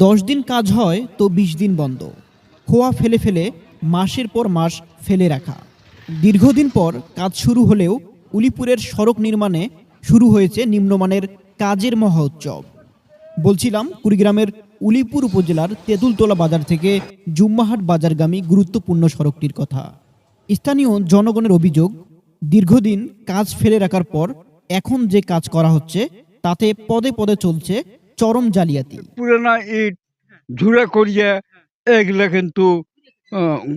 10 দিন কাজ হয় তো 20 দিন বন্ধ। খোয়া ফেলে ফেলে মাসের পর মাস ফেলে রাখা। দীর্ঘদিন পর কাজ শুরু হলেও উলিপুরের সড়ক নির্মাণে শুরু হয়েছে নিম্নমানের কাজের মহা উৎসব। বলছিলাম কুড়িগ্রামের উলিপুর উপজেলার তেঁতুলতলা বাজার থেকে জুম্মাহাট বাজারগামী গুরুত্বপূর্ণ সড়কটির কথা। স্থানীয় জনগণের অভিযোগ, দীর্ঘদিন কাজ ফেলে রাখার পর এখন যে কাজ করা হচ্ছে তাতে পদে পদে চলছে চরম জালিয়াতি। পুরানা ইট ঝুড়া করিয়া এগুলা কিন্তু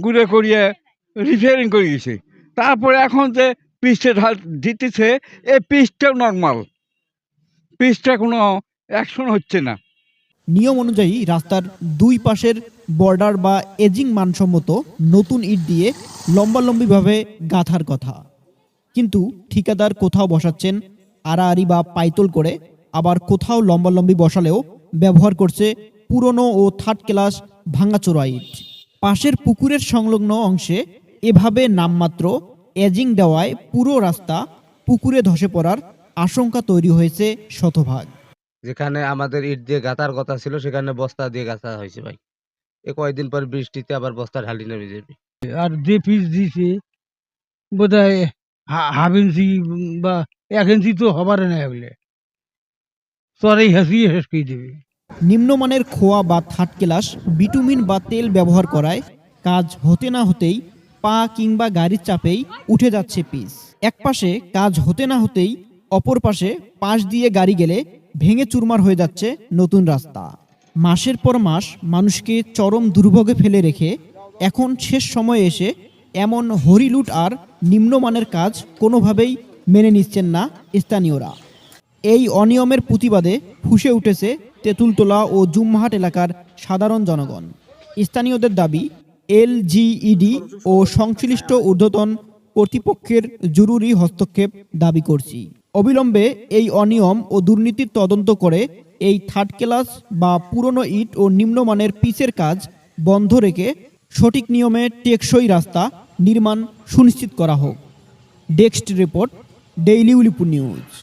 গুঁড়া করিয়া রিপেয়ারিং করে গেছে। তারপরে এখন যে পিচটা দিতেছে, এই পিচটাও নর্মাল, পিচটা কোনো অ্যাকশন হচ্ছে না। নিয়ম অনুযায়ী রাস্তার দুই পাশের বর্ডার বা এজিং মানসম্মত নতুন ইট দিয়ে লম্বালম্বিভাবে গাঁথার কথা, কিন্তু ঠিকাদার কোথাও বসাচ্ছেন আড়াআড়ি বা পাইতল করে, আবার কোথাও লম্বালম্বি বসালেও ব্যবহার করছে পুরনো ও থার্ড ক্লাস ভাঙাচোরা ইট। পাশের পুকুরের সংলগ্ন অংশে এভাবে নামমাত্র এজিং দেওয়ায় পুরো রাস্তা পুকুরে ধসে পড়ার আশঙ্কা তৈরি হয়েছে শতভাগ। যেখানে আমাদের ইট দিয়ে গাঁথার কথা ছিল সেখানে বস্তা দিয়ে গাঁথা হয়েছে ভাই। এ কয়েকদিন পর বৃষ্টিতে আবার বস্তা ঢালি না বিজেপি। আর যে পিস দিছে বোধহয় হাফ ইঞ্চি বা 1 ইঞ্চি তো হবার না বলে চরেই হাসিয়ে শেষ করে দেবে। নিম্নমানের খোয়া বা থার্ড ক্লাস বিটুমিন বা তেল ব্যবহার করায় কাজ হতে না হতেই পা কিংবা গাড়ির চাপেই উঠে যাচ্ছে পিচ। এক পাশে কাজ হতে না হতেই অপর পাশে পাশ দিয়ে গাড়ি গেলে ভেঙে চুরমার হয়ে যাচ্ছে নতুন রাস্তা। মাসের পর মাস মানুষকে চরম দুর্ভোগে ফেলে রেখে এখন শেষ সময়ে এসে এমন হরিলুট আর নিম্নমানের কাজ কোনোভাবেই মেনে নিচ্ছেন না স্থানীয়রা। এই অনিয়মের প্রতিবাদে ফুঁসে উঠেছে তেঁতুলতলা ও জুম্মাহাট এলাকার সাধারণ জনগণ। স্থানীয়দের দাবি, এলজিইডি ও সংশ্লিষ্ট ঊর্ধ্বতন কর্তৃপক্ষের জরুরি হস্তক্ষেপ দাবি করছি। অবিলম্বে এই অনিয়ম ও দুর্নীতির তদন্ত করে এই থার্ড ক্লাস বা পুরনো ইট ও নিম্নমানের পিচের কাজ বন্ধ রেখে সঠিক নিয়মে টেকসই রাস্তা নির্মাণ সুনিশ্চিত করা হোক। Desk report, daily Ulipur news.